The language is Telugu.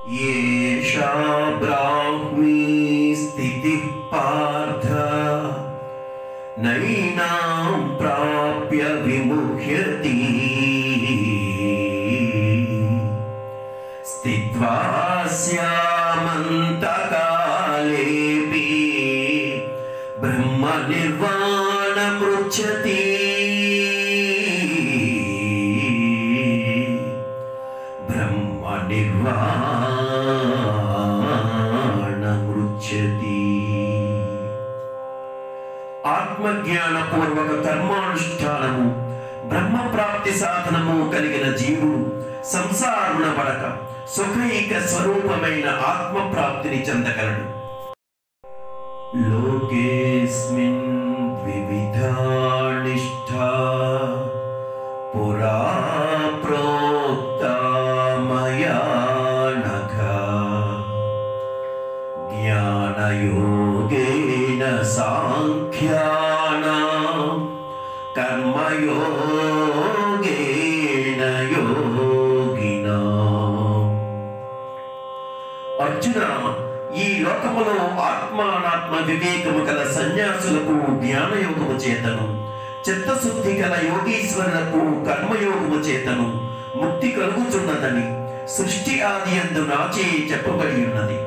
येषा ब्राह्मी स्थितिः पार्थ नैनां प्राप्य विमुह्यति स्थित्वा स्यामन्तकालेऽपि ब्रह्मनिर्वाणमुच्यते బ్రహ్మనిర్వాణముచ్యతే. ఆత్మజ్ఞాన పూర్వక కర్మానుష్ఠానము బ్రహ్మ ప్రాప్తి సాధనము కలిగిన జీవుడు సంసారుణ పడక సుఖైక స్వరూపమైన ఆత్మ ప్రాప్తిని చెందగలడు. లోకేస్మిన్ వివిధా నిష్ఠా పురా ప్రోక్తా మయా నఘ జ్ఞానయోగేన సాంఖ్యానాం కర్మయోగేన యోగినాం. అర్జున, ఈ లోకములో ఆత్మానాత్మ వివేకము గల సన్యాసులకు జ్ఞానయోగము చేతను, చిత్తశుద్ధి గల యోగీశ్వరులకు కర్మయోగము చేతను ముక్తి కలుగుచున్నదని సృష్టి ఆది యందు నాచే చెప్పబడి ఉన్నది.